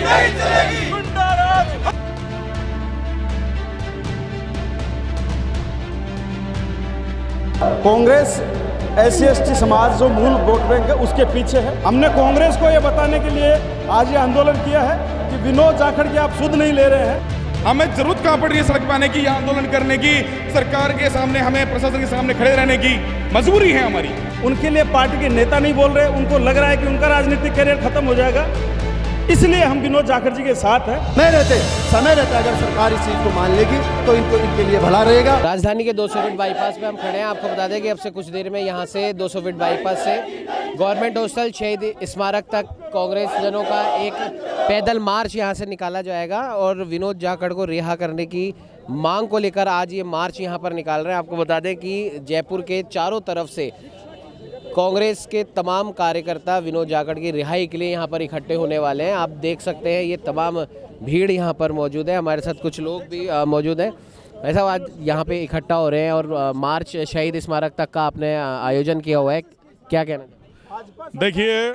नहीं चलेगी। गुंडा राज। कांग्रेस SC/ST समाज जो मूल वोट बैंक है उसके पीछे है। हमने कांग्रेस को ये बताने के लिए आज ये आंदोलन किया है कि विनोद जाखड़ की आप सुध नहीं ले रहे हैं। हमें जरूरत कहाँ पड़ रही है सड़क पे आने की, यह आंदोलन करने की, सरकार के सामने, हमें प्रशासन के सामने खड़े रहने की मजबूरी है हमारी। उनके लिए पार्टी के नेता नहीं बोल रहे, उनको लग रहा है कि उनका राजनीतिक करियर खत्म हो जाएगा, इसलिए हम विनोद जाखड़ जी के साथ हैं। समय रहते अगर सरकार इस चीज को मान लेगी तो इनके लिए भला रहेगा। राजधानी के 200 फीट बाईपास पे हम खड़े हैं। आपको बता दें कि अब से कुछ देर में यहाँ से 200 फीट बाईपास से गवर्नमेंट हॉस्टल शहीद स्मारक तक कांग्रेस जनों का एक पैदल मार्च यहाँ से निकाला जाएगा और विनोद जाखड़ को रिहा करने की मांग को लेकर आज ये मार्च यहाँ पर निकाल रहे हैं। आपको बता दें कि जयपुर के चारों तरफ से कांग्रेस के तमाम कार्यकर्ता विनोद जाखड़ की रिहाई के लिए यहाँ पर इकट्ठे होने वाले हैं। आप देख सकते हैं ये तमाम भीड़ यहाँ पर मौजूद है। हमारे साथ कुछ लोग भी मौजूद हैं। ऐसा आज यहाँ पे इकट्ठा हो रहे हैं और मार्च शहीद स्मारक तक का आपने आयोजन किया हुआ है, क्या कहना? देखिए,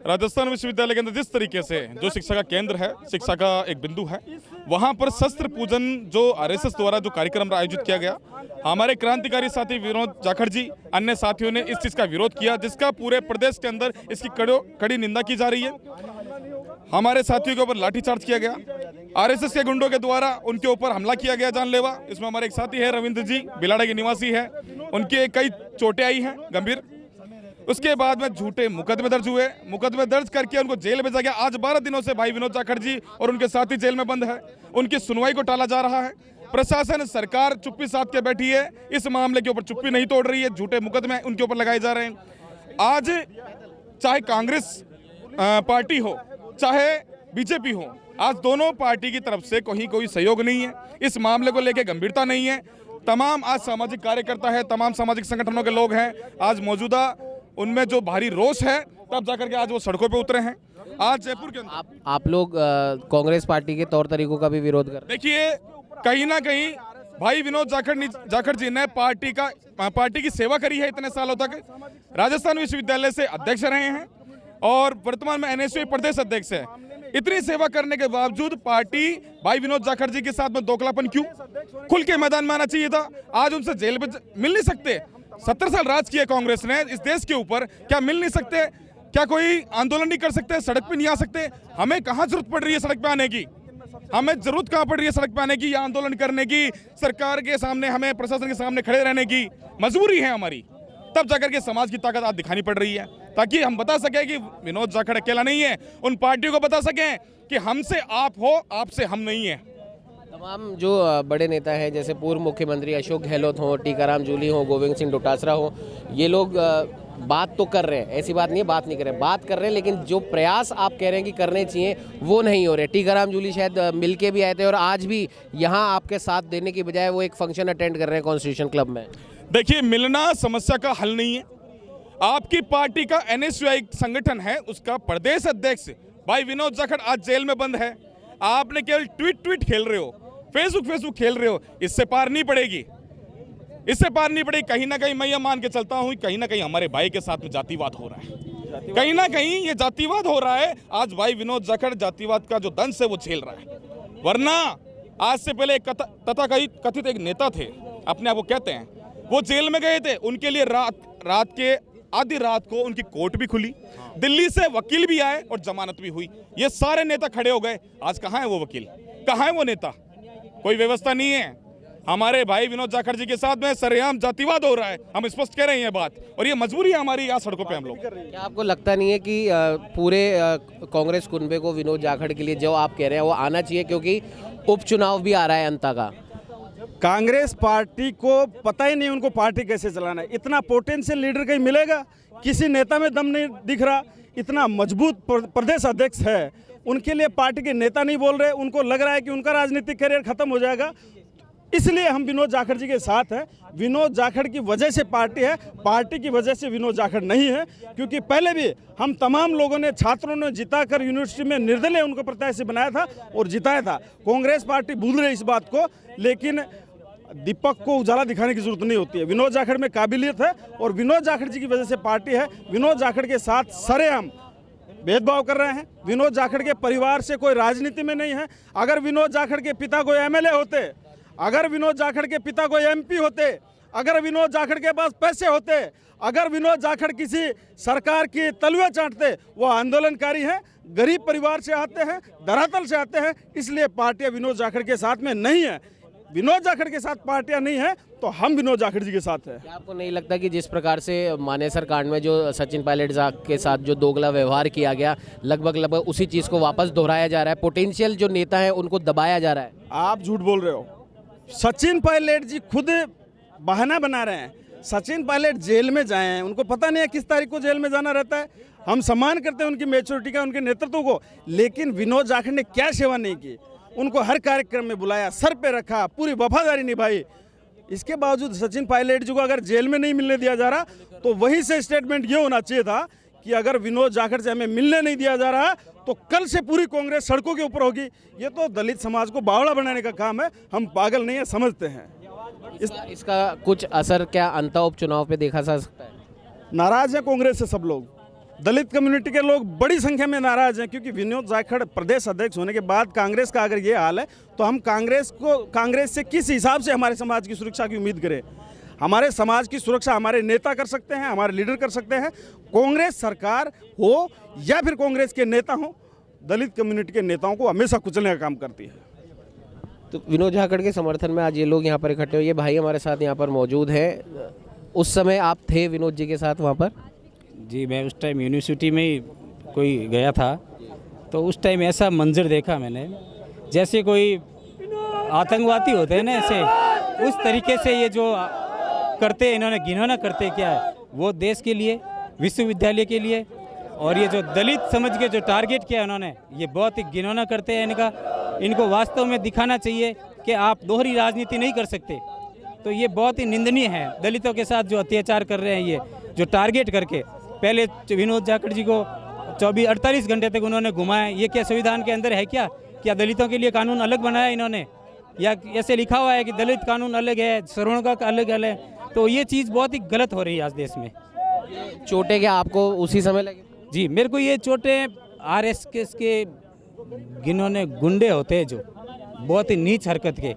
राजस्थान विश्वविद्यालय के अंदर जिस तरीके से जो शिक्षा का केंद्र है, शिक्षा का एक बिंदु है, वहां पर शस्त्र पूजन जो RSS द्वारा जो कार्यक्रम आयोजित किया गया, हमारे क्रांतिकारी साथी विनोद जाखड़ जी अन्य साथियों ने इस चीज का विरोध किया, जिसका पूरे प्रदेश के अंदर इसकी कड़ी निंदा की जा रही है। हमारे साथियों के ऊपर लाठीचार्ज किया गया, RSS के गुंडों के द्वारा उनके ऊपर हमला किया गया जानलेवा। इसमें हमारे एक साथी है रविंद्र जी, बिलाड़ा के निवासी है, उनके कई चोटें आई हैं गंभीर। उसके बाद में झूठे मुकदमे दर्ज हुए, मुकदमे दर्ज करके उनको जेल भेजा गया। आज 12 दिनों से भाई विनोद जाखड़ जी और उनके साथी जेल में बंद है, उनकी सुनवाई को टाला जा रहा है। प्रशासन, सरकार चुप्पी साध के बैठी है, इस मामले के ऊपर चुप्पी नहीं तोड़ रही है, झूठे मुकदमे उनके ऊपर लगाए जा रहे हैं। आज चाहे कांग्रेस पार्टी हो चाहे BJP हो, आज दोनों पार्टी की तरफ से कोई सहयोग नहीं है, इस मामले को लेकर गंभीरता नहीं है। तमाम आज सामाजिक कार्यकर्ता है, तमाम सामाजिक संगठनों के लोग हैं, आज मौजूदा उनमें जो भारी रोष है तब जाकर के आज वो सड़कों पे उतरे हैं। आज जयपुर के अंदर आप लोग कांग्रेस पार्टी के तौर तरीकों का भी विरोध कर रहे हैं। देखिए, कहीं ना कहीं भाई विनोद जाखड़ जी ने पार्टी की सेवा करी है, इतने सालों तक राजस्थान विश्वविद्यालय से अध्यक्ष रहे हैं और वर्तमान में NSU प्रदेश अध्यक्ष है। इतनी सेवा करने के बावजूद पार्टी भाई विनोद जाखड़ जी के साथ में दोगलापन क्यों? खुल के मैदान में आना चाहिए था। आज उनसे जेल में मिल नहीं सकते। 70 साल राज किया कांग्रेस ने इस देश के ऊपर, क्या मिल नहीं सकते? क्या कोई आंदोलन नहीं कर सकते? सड़क पे नहीं आ सकते? हमें कहाँ जरूरत पड़ रही है सड़क पे आने की? हमें जरूरत कहाँ पड़ रही है सड़क पे आने की, या आंदोलन करने की, सरकार के सामने, हमें प्रशासन के सामने खड़े रहने की मजबूरी है हमारी। तब जाकर के समाज की ताकत आज दिखानी पड़ रही है, ताकि हम बता सकें कि विनोद जाखड़ अकेला नहीं है, उन पार्टियों को बता सकें कि हमसे आप हो, आपसे हम नहीं है। तमाम जो बड़े नेता हैं, जैसे पूर्व मुख्यमंत्री अशोक गहलोत हो, टीकाराम जूली हो, गोविंद सिंह डोटासरा हो, ये लोग बात तो कर रहे हैं, ऐसी बात नहीं है बात नहीं कर रहे, बात कर रहे हैं, लेकिन जो प्रयास आप कह रहे हैं कि करने चाहिए वो नहीं हो रहे। टीकाराम जूली शायद मिल के भी आए थे और आज भी यहाँ आपके साथ देने की बजाय वो एक फंक्शन अटेंड कर रहे हैं कॉन्स्टिट्यूशन क्लब में। देखिए, मिलना समस्या का हल नहीं है। आपकी पार्टी का NSUI संगठन है, उसका प्रदेश अध्यक्ष भाई विनोद जाखड़ आज जेल में बंद है। आपने केवल ट्वीट खेल रहे हो, फेसबुक खेल रहे हो, इससे पार नहीं पड़ेगी, इससे पार नहीं पड़ेगी। कहीं ना कहीं मैं ये मान के चलता हूँ, कहीं ना कहीं हमारे भाई के साथ में जातिवाद हो रहा है, कहीं ना कहीं ये जातिवाद हो रहा है। आज भाई विनोद जाखड़ जातिवाद का जो दंश है वो झेल रहा है, वरना आज से पहले कथित एक नेता थे, अपने आप को कहते हैं, वो जेल में गए थे। उनके लिए रात के आधी रात को उनकी कोर्ट भी खुली, दिल्ली से वकील भी आए और जमानत भी हुई। ये सारे नेता खड़े हो गए। आज कहाँ है वो वकील, कहाँ है वो नेता? कोई व्यवस्था नहीं है। हमारे भाई विनोद जाखड़ जी के साथ में सरेआम जातिवाद हो रहा है, हम स्पष्ट कह रहे हैं ये बात, और ये मजबूरी है हमारी यहाँ सड़कों पे हम लोग। क्या आपको लगता नहीं है कि पूरे कांग्रेस कुनबे को विनोद जाखड़ के लिए जो आप कह रहे हैं वो आना चाहिए, क्योंकि उपचुनाव भी आ रहा है अंता का? कांग्रेस पार्टी को पता ही नहीं उनको पार्टी कैसे चलाना है। इतना पोटेंशियल लीडर कहीं मिलेगा? किसी नेता में दम नहीं दिख रहा। इतना मजबूत प्रदेश अध्यक्ष है, उनके लिए पार्टी के नेता नहीं बोल रहे, उनको लग रहा है कि उनका राजनीतिक करियर खत्म हो जाएगा, इसलिए हम विनोद जाखड़ जी के साथ हैं। विनोद जाखड़ की वजह से पार्टी है, पार्टी की वजह से विनोद जाखड़ नहीं है। क्योंकि पहले भी हम तमाम लोगों ने, छात्रों ने जिताकर यूनिवर्सिटी में निर्दलीय उनको प्रत्याशी बनाया था और जिताया था। कांग्रेस पार्टी भूल रही इस बात को, लेकिन दीपक को उजाला दिखाने की जरूरत नहीं होती है। विनोद जाखड़ में काबिलियत है और विनोद जाखड़ जी की वजह से पार्टी है। विनोद जाखड़ के साथ सरेआम भेदभाव कर रहे हैं। विनोद जाखड़ के परिवार से कोई राजनीति में नहीं है। अगर विनोद जाखड़ के पिता कोई एमएलए होते, अगर विनोद जाखड़ के पिता कोई एमपी होते, अगर विनोद जाखड़ के पास पैसे होते, अगर विनोद जाखड़ किसी सरकार की तलवे चाटते, वो आंदोलनकारी हैं, गरीब परिवार से आते हैं, धरातल से आते हैं, इसलिए पार्टियां विनोद जाखड़ के साथ में नहीं है। विनोद जाखड़ के साथ पार्टियां नहीं है तो हम विनोद जाखड़ जी के साथ हैं। क्या आपको नहीं लगता कि जिस प्रकार से मानेसर कांड में जो सचिन पायलट के साथ जो दोगला व्यवहार किया गया, लगभग उसी चीज़ को वापस दोहराया जा रहा है, पोटेंशियल जो नेता है उनको दबाया जा रहा है? आप झूठ बोल रहे हो। सचिन पायलट जी खुद बहाना बना रहे हैं। सचिन पायलट जेल में जाए हैं, उनको पता नहीं है किस तारीख को जेल में जाना रहता है। हम सम्मान करते हैं उनकी मैच्योरिटी का, उनके नेतृत्व को, लेकिन विनोद जाखड़ ने क्या सेवा नहीं की? उनको हर कार्यक्रम में बुलाया, सर पे रखा, पूरी वफादारी निभाई। इसके बावजूद सचिन पायलट जी को अगर जेल में नहीं मिलने दिया जा रहा तो वहीं से स्टेटमेंट ये होना चाहिए था कि अगर विनोद जाखड़ से हमें मिलने नहीं दिया जा रहा तो कल से पूरी कांग्रेस सड़कों के ऊपर होगी। ये तो दलित समाज को बावड़ा बनाने का काम है। हम पागल नहीं है, समझते हैं। इसका कुछ असर क्या अंतः उपचुनाव पे देखा जा सकता है? नाराज है कांग्रेस से सब लोग। दलित कम्युनिटी के लोग बड़ी संख्या में नाराज हैं, क्योंकि विनोद जाखड़ प्रदेश अध्यक्ष होने के बाद कांग्रेस का अगर ये हाल है तो हम कांग्रेस से किस हिसाब से हमारे समाज की सुरक्षा की उम्मीद करें? हमारे समाज की सुरक्षा हमारे नेता कर सकते हैं, हमारे लीडर कर सकते हैं। कांग्रेस सरकार हो या फिर कांग्रेस के नेता हो, दलित कम्युनिटी के नेताओं को हमेशा कुचलने का काम करती है। तो विनोद जाखड़ के समर्थन में आज ये लोग यहाँ पर इकट्ठे हुए। ये भाई हमारे साथ यहाँ पर मौजूद हैं। उस समय आप थे विनोद जी के साथ वहाँ पर? जी, मैं उस टाइम यूनिवर्सिटी में ही कोई गया था, तो उस टाइम ऐसा मंजर देखा मैंने, जैसे कोई आतंकवादी होते हैं ना, ऐसे उस तरीके से ये जो करते हैं, इन्होंने घिनौना करते क्या है वो देश के लिए, विश्वविद्यालय के लिए, और ये जो दलित समझ के जो टारगेट किया उन्होंने, ये बहुत ही घिनौना करते हैं। इनको वास्तव में दिखाना चाहिए कि आप दोहरी राजनीति नहीं कर सकते। तो ये बहुत ही निंदनीय है दलितों के साथ जो अत्याचार कर रहे हैं, ये जो टारगेट करके। पहले विनोद जाखड़ जी को 48 घंटे तक उन्होंने घुमाया। ये क्या संविधान के अंदर है क्या दलितों के लिए कानून अलग बनाया इन्होंने, या ऐसे लिखा हुआ है कि दलित कानून अलग है, सवर्णों का अलग है? तो ये चीज़ बहुत ही गलत हो रही है आज देश में। चोटें क्या आपको उसी समय लगे? जी, मेरे को ये चोटें RSS के जिन्होंने गुंडे होते हैं, जो बहुत ही नीच हरकत के,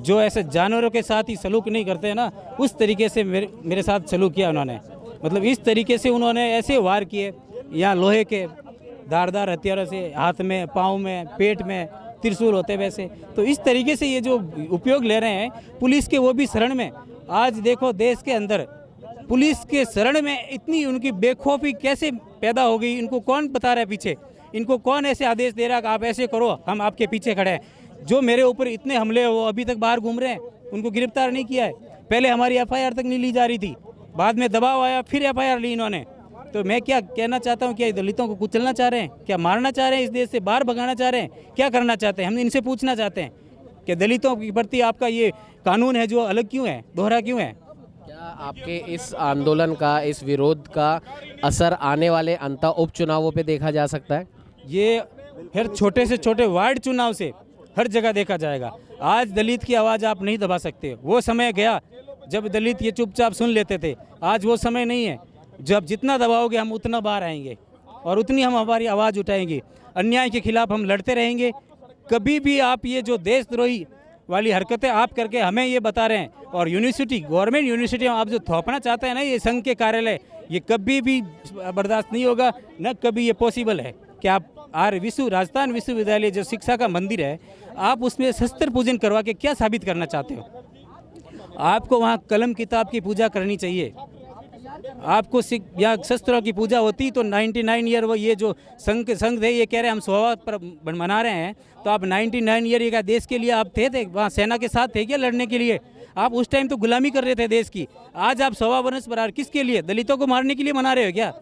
जो ऐसे जानवरों के साथ ही सलूक नहीं करते हैं ना, उस तरीके से मेरे साथ सलूक किया उन्होंने। मतलब इस तरीके से उन्होंने ऐसे वार किए, यहाँ लोहे के धारदार हथियारों से, हाथ में, पाँव में, पेट में त्रिशूल होते वैसे। तो इस तरीके से ये जो उपयोग ले रहे हैं पुलिस के, वो भी शरण में। आज देखो देश के अंदर पुलिस के शरण में इतनी उनकी बेखौफी कैसे पैदा हो गई? इनको कौन बता रहा है पीछे? इनको कौन ऐसे आदेश दे रहा है कि आप ऐसे करो, हम आपके पीछे खड़े हैं? जो मेरे ऊपर इतने हमले वो अभी तक बाहर घूम रहे हैं, उनको गिरफ्तार नहीं किया है। पहले हमारी FIR तक नहीं ली जा रही थी, बाद में दबाव आया, फिर FIR ली इन्होंने। तो मैं क्या कहना चाहता हूँ, क्या दलितों को कुचलना चाह रहे हैं? क्या मारना चाह रहे हैं? इस देश से बाहर भगाना चाह रहे हैं? क्या करना चाहते हैं? हम इनसे पूछना चाहते हैं कि दलितों के प्रति आपका ये कानून है जो अलग क्यों है, दोहरा क्यों है? क्या आपके इस आंदोलन का, इस विरोध का असर आने वाले अंतः उपचुनावों पे देखा जा सकता है? ये फिर छोटे से छोटे वार्ड चुनाव से हर जगह देखा जाएगा। आज दलित की आवाज़ आप नहीं दबा सकते। वो समय गया जब दलित ये चुपचाप सुन लेते थे। आज वो समय नहीं है। जब जितना दबाओगे हम उतना बाहर आएंगे और उतनी हम हमारी आवाज़ उठाएंगे। अन्याय के खिलाफ हम लड़ते रहेंगे। कभी भी आप ये जो देशद्रोही वाली हरकतें आप करके हमें ये बता रहे हैं, और यूनिवर्सिटी, गवर्नमेंट यूनिवर्सिटी में आप जो थोपना चाहते हैं ना, ये संघ के कार्यालय, ये कभी भी बर्दाश्त नहीं होगा, न कभी ये पॉसिबल है कि आप राजस्थान विश्वविद्यालय जो शिक्षा का मंदिर है, आप उसमें शस्त्र पूजन करवा के क्या साबित करना चाहते हो? आपको वहाँ कलम किताब की पूजा करनी चाहिए। आपको या शस्त्रों की पूजा होती तो 99 ईयर वो ये जो संघ थे, ये कह रहे हैं हम 100वां पर मना रहे हैं, तो आप 99 ईयर का देश के लिए आप थे वहाँ सेना के साथ थे क्या लड़ने के लिए? आप उस टाइम तो गुलामी कर रहे थे देश की। आज आप 100वां वर्ष पर किसके लिए? दलितों को मारने के लिए मना रहे हो क्या?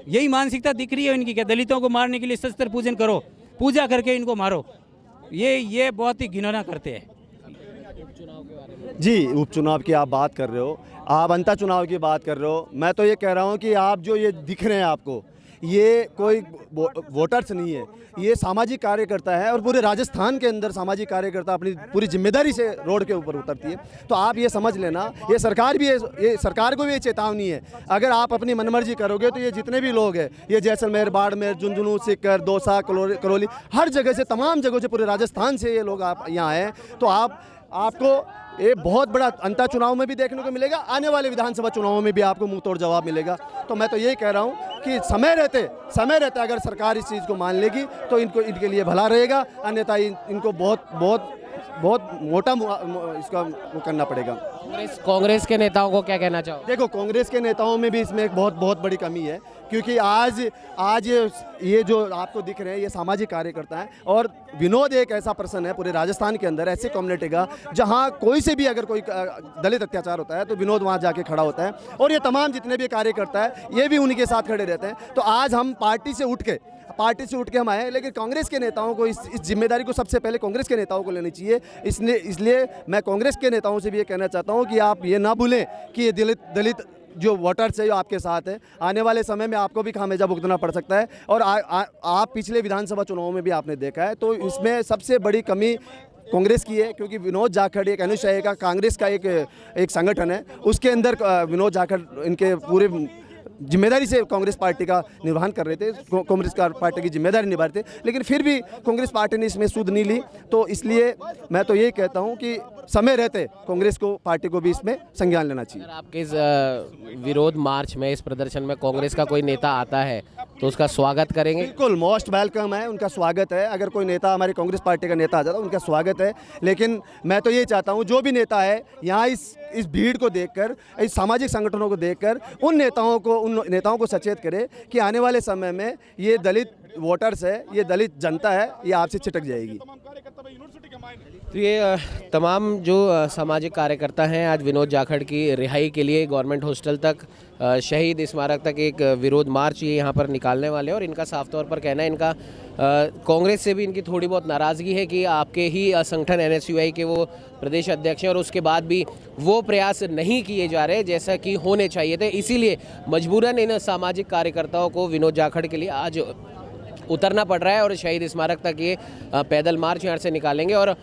यही मानसिकता दिख रही है इनकी, क्या दलितों को मारने के लिए शस्त्र पूजन करो, पूजा करके इनको मारो? ये बहुत ही घिनौना करते हैं। जी, उपचुनाव की आप बात कर रहे हो, आप अंतर चुनाव की बात कर रहे हो। मैं तो ये कह रहा हूँ कि आप जो ये दिख रहे हैं आपको, ये कोई वोटर्स नहीं है, ये सामाजिक कार्यकर्ता है और पूरे राजस्थान के अंदर सामाजिक कार्यकर्ता अपनी पूरी जिम्मेदारी से रोड के ऊपर उतरती है। तो आप ये समझ लेना, ये सरकार भी है, ये सरकार को भी ये चेतावनी है, अगर आप अपनी मनमर्जी करोगे तो ये जितने भी लोग हैं, ये जैसलमेर, बाड़मेर, झुंझुनू, सीकर, दौसा, करौली, हर जगह से, तमाम जगहों से, पूरे राजस्थान से ये लोग आप यहाँ आए, तो आपको ये बहुत बड़ा अंतर चुनाव में भी देखने को मिलेगा, आने वाले विधानसभा चुनावों में भी आपको मुंह तोड़ जवाब मिलेगा। तो मैं तो यही कह रहा हूँ कि समय रहते अगर सरकार इस चीज़ को मान लेगी तो इनके लिए भला रहेगा, अन्यथा इनको बहुत मोटा इसका वो करना पड़ेगा। कांग्रेस के नेताओं को क्या कहना चाहो? देखो, कांग्रेस के नेताओं में भी इसमें एक बहुत बड़ी कमी है, क्योंकि आज ये जो आपको दिख रहे हैं ये सामाजिक कार्यकर्ता हैं, और विनोद एक ऐसा पर्सन है पूरे राजस्थान के अंदर, ऐसी कम्युनिटी का जहां कोई से भी अगर कोई दलित अत्याचार होता है तो विनोद वहां जाके खड़ा होता है, और ये तमाम जितने भी कार्यकर्ता है ये भी उन्हीं के साथ खड़े रहते हैं। तो आज हम पार्टी से उठ के हम आए, लेकिन कांग्रेस के नेताओं को इस जिम्मेदारी को सबसे पहले कांग्रेस के नेताओं को लेनी चाहिए। इसलिए मैं कांग्रेस के नेताओं से भी ये कहना चाहता हूँ कि आप ये ना भूलें कि ये दलित जो वोटर्स है जो आपके साथ है, आने वाले समय में आपको भी खामियाजा भुगतना पड़ सकता है। और आप पिछले विधानसभा चुनावों में भी आपने देखा है, तो इसमें सबसे बड़ी कमी कांग्रेस की है, क्योंकि विनोद जाखड़ एक अनुयायी का कांग्रेस का एक संगठन है, उसके अंदर विनोद जाखड़ इनके पूरे जिम्मेदारी से कांग्रेस पार्टी का निर्वहन कर रहे थे, कांग्रेस पार्टी की जिम्मेदारी निभा रहे थे, लेकिन फिर भी कांग्रेस पार्टी ने इसमें सूद नहीं ली। तो इसलिए मैं तो यही कहता हूं कि समय रहते कांग्रेस को, पार्टी को भी इसमें संज्ञान लेना चाहिए। अगर आपके इस विरोध मार्च में, इस प्रदर्शन में कांग्रेस का कोई नेता आता है तो उसका स्वागत करेंगे? बिल्कुल, मोस्ट वेलकम है, उनका स्वागत है। अगर कोई नेता, हमारी कांग्रेस पार्टी का नेता आ जाता है, उनका स्वागत है। लेकिन मैं तो ये चाहता हूँ जो भी नेता है यहाँ इस भीड़ को देखकर, इस सामाजिक संगठनों को देखकर उन नेताओं को सचेत करे कि आने वाले समय में ये दलित वोटर्स है, ये दलित जनता है, ये आपसे छिटक जाएगी। तो ये तमाम जो सामाजिक कार्यकर्ता हैं आज विनोद जाखड़ की रिहाई के लिए गवर्नमेंट हॉस्टल तक, शहीद स्मारक तक एक विरोध मार्च ये यहाँ पर निकालने वाले हैं। और इनका साफ तौर पर कहना है, इनका कांग्रेस से भी इनकी थोड़ी बहुत नाराज़गी है कि आपके ही संगठन NSUI के वो प्रदेश अध्यक्ष हैं और उसके बाद भी वो प्रयास नहीं किए जा रहे जैसा कि होने चाहिए थे। इसीलिए मजबूरन इन सामाजिक कार्यकर्ताओं को विनोद जाखड़ के लिए आज उतरना पड़ रहा है और शहीद स्मारक तक ये पैदल मार्च यहाँ से निकालेंगे। और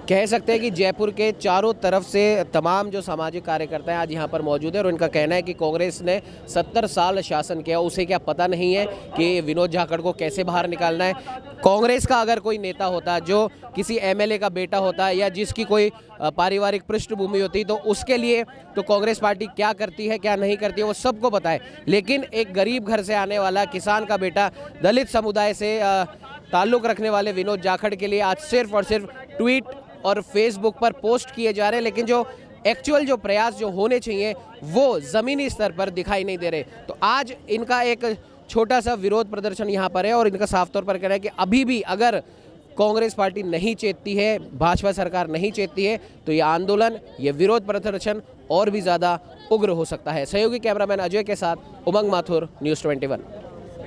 कह सकते हैं कि जयपुर के चारों तरफ से तमाम जो सामाजिक कार्यकर्ता हैं आज यहाँ पर मौजूद है और इनका कहना है कि कांग्रेस ने 70 साल शासन किया, उसे क्या पता नहीं है कि विनोद जाखड़ को कैसे बाहर निकालना है। कांग्रेस का अगर कोई नेता होता जो किसी MLA का बेटा होता या जिसकी कोई पारिवारिक पृष्ठभूमि होती तो उसके लिए तो कांग्रेस पार्टी क्या करती है क्या नहीं करती है वो सबको पता है। लेकिन एक गरीब घर से आने वाला किसान का बेटा, दलित समुदाय से ताल्लुक़ रखने वाले विनोद जाखड़ के लिए आज सिर्फ और सिर्फ ट्वीट और फेसबुक पर पोस्ट किए जा रहे हैं, लेकिन जो एक्चुअल जो प्रयास जो होने चाहिए वो ज़मीनी स्तर पर दिखाई नहीं दे रहे। तो आज इनका एक छोटा सा विरोध प्रदर्शन यहाँ पर है और इनका साफ तौर पर कहना है कि अभी भी अगर कांग्रेस पार्टी नहीं चेतती है, भाजपा सरकार नहीं चेतती है, तो ये आंदोलन, ये विरोध प्रदर्शन और भी ज़्यादा उग्र हो सकता है। सहयोगी कैमरामैन अजय के साथ उमंग माथुर, न्यूज़ 21।